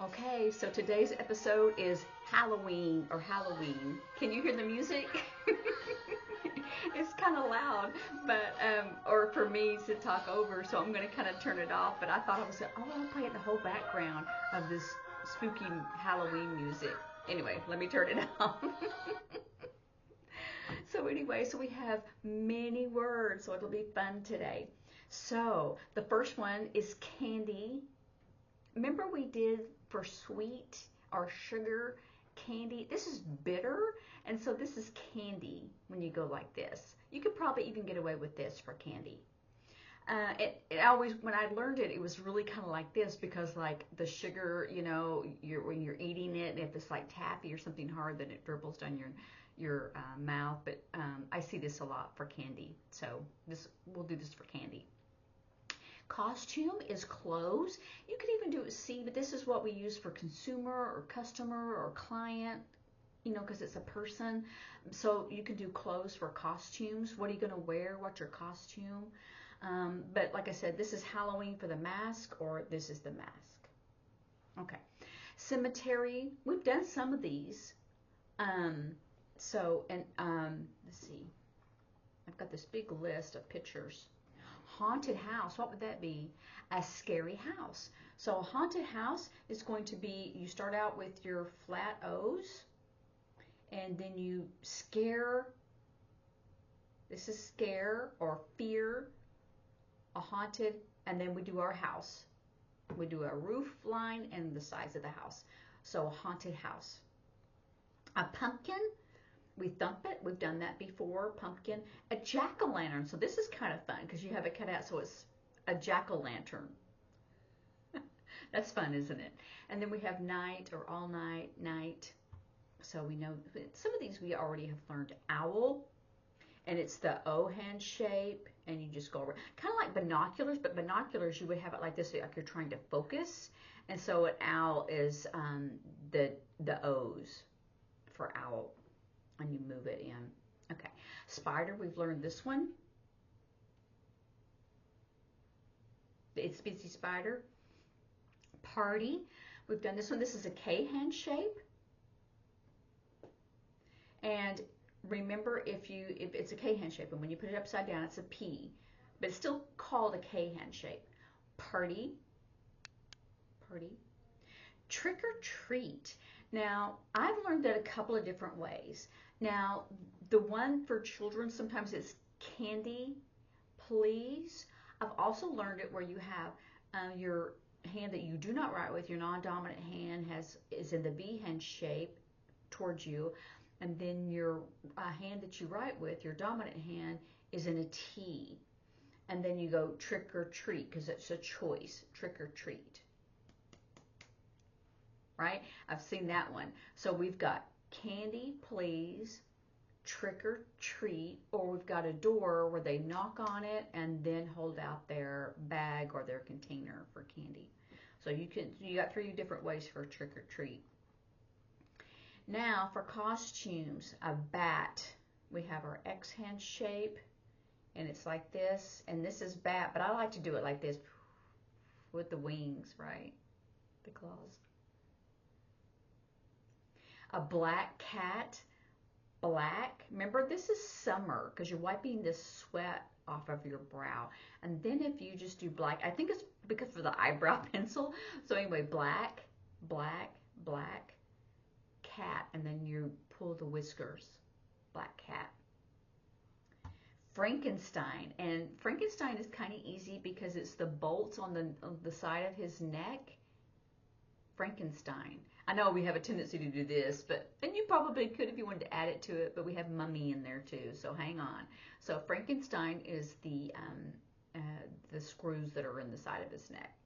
Okay, so today's episode is Halloween or Halloween. Can you hear the music? It's kind of loud, but or for me to talk over, so I'm gonna kind of turn it off. But I thought I want to play it in the whole background of this spooky Halloween music. Anyway, let me turn it off. So anyway, so we have many words, so it'll be fun today. So the first one is candy. Remember we did for sweet or sugar candy? This is bitter, and so this is candy when you go like this. You could probably even get away with this for candy. It always, when I learned it, it was really kind of like this because like the sugar, when you're eating it, and if it's like taffy or something hard, then it dribbles down your mouth. But I see this a lot for candy, so this we'll do this for candy. Costume is clothes. You could even do it C, but this is what we use for consumer or customer or client, because it's a person. So you can do clothes for costumes. What are you going to wear? What's your costume? But like I said, this is Halloween for the mask, or this is the mask. Okay. Cemetery. We've done some of these. Let's see. I've got this big list of pictures. Haunted house, what would that be? A scary house. So a haunted house is going to be, you start out with your flat O's, and then you scare, this is scare or fear, a haunted, and then we do our house. We do a roof line and the size of the house. So a haunted house. A pumpkin, we thump it. We've done that before. Pumpkin. A jack-o'-lantern. So this is kind of fun because you have it cut out so it's a jack-o'-lantern. That's fun, isn't it? And then we have night or all night, night. So we know some of these we already have learned. Owl, and it's the O hand shape, and you just go around. Kind of like binoculars, but binoculars you would have it like this, like you're trying to focus. And so an owl is the O's for owl. And you move it in. Okay. Spider, we've learned this one. The itsy bitsy spider. Party, we've done this one. This is a K hand shape. And remember, if it's a K hand shape, and when you put it upside down, it's a P, but it's still called a K hand shape. Party, party. Trick or treat. Now, I've learned that a couple of different ways. Now, the one for children, sometimes it's candy, please. I've also learned it where you have your hand that you do not write with, your non-dominant hand is in the V hand shape towards you, and then your hand that you write with, your dominant hand, is in a T. And then you go trick or treat because it's a choice, trick or treat. Right? I've seen that one. So we've got candy, please, trick or treat, or we've got a door where they knock on it and then hold out their bag or their container for candy. So you got 3 different ways for trick or treat. Now for costumes, a bat. We have our X hand shape, and it's like this, and this is bat, but I like to do it like this with the wings, right? The claws. A black cat, black. Remember, this is summer because you're wiping the sweat off of your brow. And then if you just do black, I think it's because of the eyebrow pencil. So anyway, black, black, black, cat, and then you pull the whiskers, black cat. Frankenstein, and Frankenstein is kind of easy because it's the bolts on the side of his neck. Frankenstein. I know we have a tendency to do this, and you probably could if you wanted to add it to it, but we have mummy in there too, so hang on. So Frankenstein is the screws that are in the side of his neck.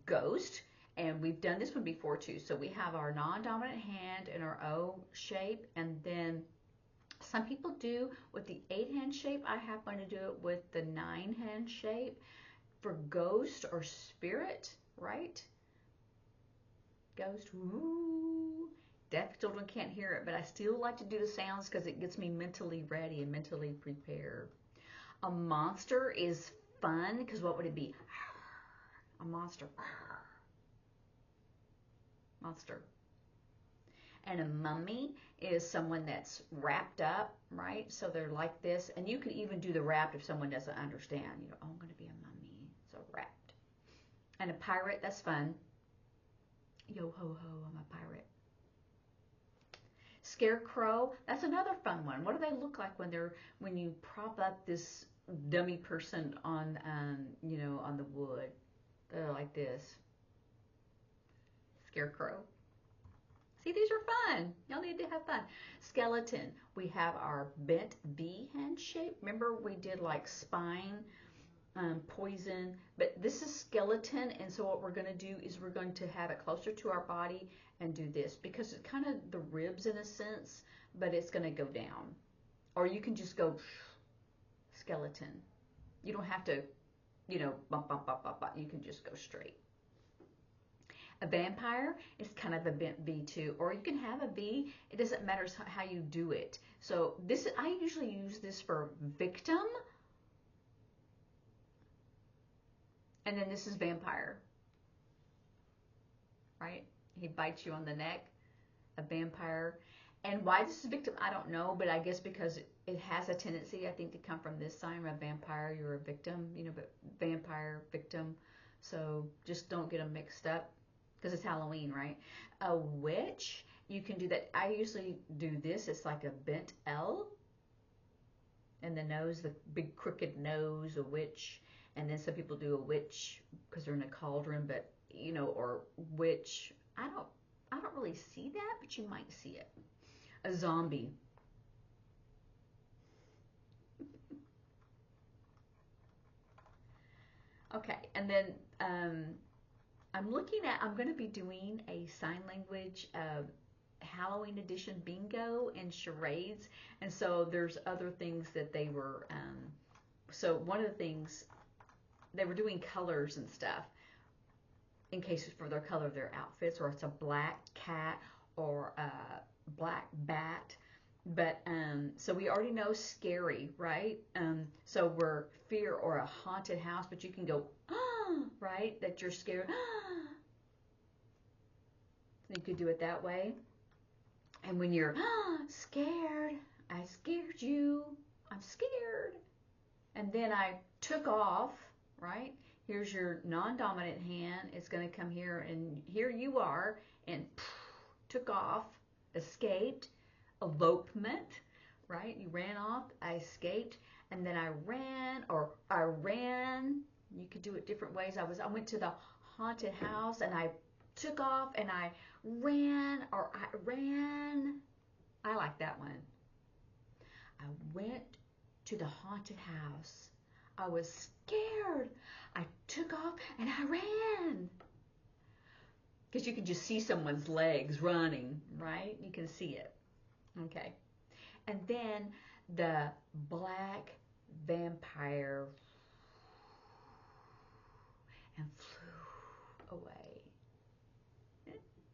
Ghost, and we've done this one before too. So we have our non-dominant hand in our O shape, and then some people do with the 8 hand shape. I happen to do it with the 9 hand shape for ghost or spirit, right? Ghost, woo. Deaf children can't hear it, but I still like to do the sounds because it gets me mentally ready and mentally prepared. A monster is fun because what would it be? A monster. monster. And a mummy is someone that's wrapped up, right? So they're like this. And you can even do the wrapped if someone doesn't understand. You know, oh, I'm going to be a mummy. So wrapped. And a pirate, that's fun. Yo ho ho, I'm a pirate. Scarecrow, that's another fun one. What do they look like when you prop up this dummy person on, you know, on the wood? They're like this. Scarecrow. See, these are fun. Y'all need to have fun. Skeleton. We have our bent V hand shape. Remember we did like spine, poison, but this is skeleton. And so what we're going to do is we're going to have it closer to our body and do this because it's kind of the ribs in a sense, but it's going to go down. Or you can just go skeleton. You don't have to, you know, bump, bump, bump, bump, bump. You can just go straight. A vampire is kind of a bent V too, or you can have a V. It doesn't matter how you do it. So this, I usually use this for victim, and then this is vampire, right? He bites you on the neck, a vampire. And why this is victim, I don't know, but I guess because it has a tendency, I think, to come from this sign. A vampire, you're a victim, you know, but vampire, victim. So just don't get them mixed up. Because it's Halloween, right? A witch, you can do that. I usually do this. It's like a bent L. And the nose, the big crooked nose, a witch. And then some people do a witch because they're in a cauldron, but, you know, or witch. I don't really see that, but you might see it. A zombie. Okay, and then I'm going to be doing a sign language Halloween edition bingo and charades. And so there's other things that they were, so one of the things, they were doing colors and stuff in cases for their color of their outfits, or it's a black cat or a black bat. But so we already know scary, right? So we're fear or a haunted house, but you can go, right? That you're scared. You could do it that way. And when you're scared, I scared you. I'm scared. And then I took off, right? Here's your non-dominant hand. It's going to come here, and here you are, and took off, escaped, elopement, right? You ran off, I escaped, and then I ran, or I ran. You could do it different ways. I went to the haunted house, and I took off, and I ran, or I ran. I like that one. I went to the haunted house. I was scared. I took off, and I ran. Because you can just see someone's legs running, right? You can see it. Okay. And then the black vampire and flew away.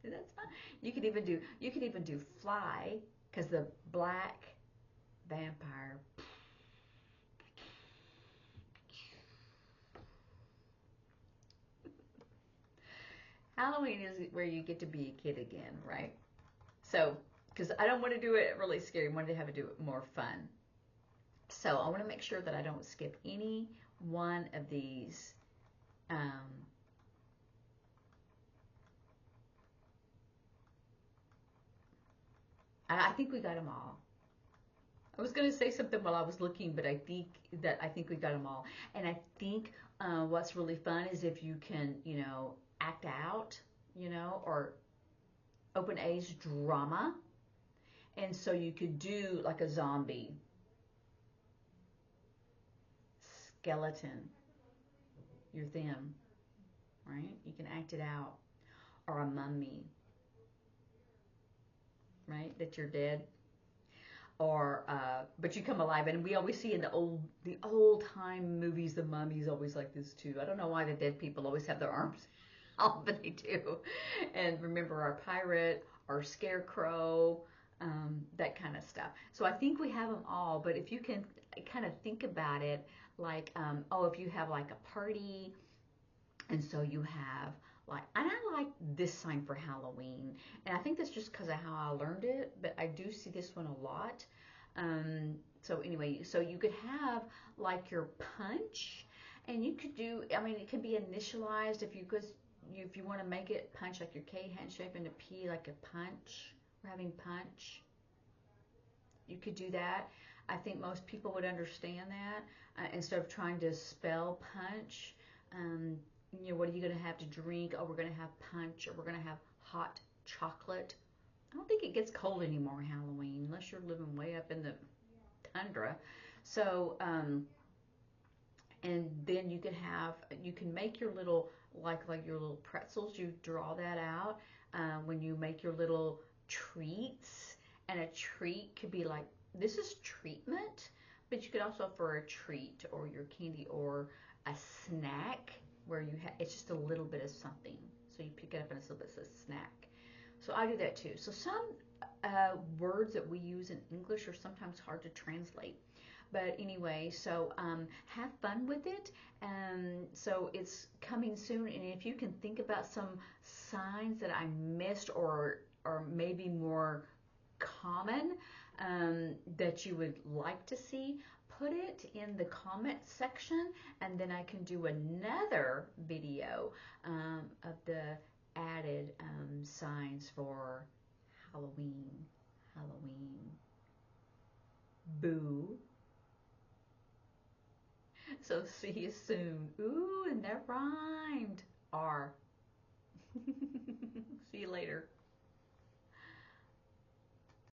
That's fun. You could even do fly, because the black vampire Halloween is where you get to be a kid again, right? So, because I don't want to do it really scary, I wanted to have it do it more fun. So I want to make sure that I don't skip any one of these. I think we got them all. I was going to say something while I was looking, but I think we got them all. And I think what's really fun is if you can, you know, act out, you know, or open age drama. And so you could do like a zombie, skeleton, you're them, right? You can act it out. Or a mummy, right? That you're dead. Or but you come alive, and we always see in the old time movies, the mummy's always like this too. I don't know why the dead people always have their arms out, but they do. And remember our pirate, our scarecrow, that kind of stuff. So I think we have them all, but if you can kind of think about it, like if you have like a party, and so you have like, and I like this sign for Halloween. And I think that's just because of how I learned it, but I do see this one a lot. So anyway, so you could have like your punch, and you could do, I mean, it can be initialized if you want to make it punch like your K hand shape and a P like a punch. We're having punch. You could do that. I think most people would understand that instead of trying to spell punch. What are you going to have to drink? Oh, we're going to have punch, or we're going to have hot chocolate. I don't think it gets cold anymore Halloween unless you're living way up in the tundra. So, and then you can make your little, like your little pretzels, you draw that out when you make your little treats. And a treat could be like, this is treatment, but you could also for a treat or your candy or a snack where it's just a little bit of something. So you pick it up and it's a little bit of a snack. So I do that too. So some words that we use in English are sometimes hard to translate. But anyway, so have fun with it. So it's coming soon, and if you can think about some signs that I missed or maybe more common that you would like to see, put it in the comment section, and then I can do another video of the added signs for Halloween. Boo. So see you soon. Ooh, and that rhymed. R. See you later.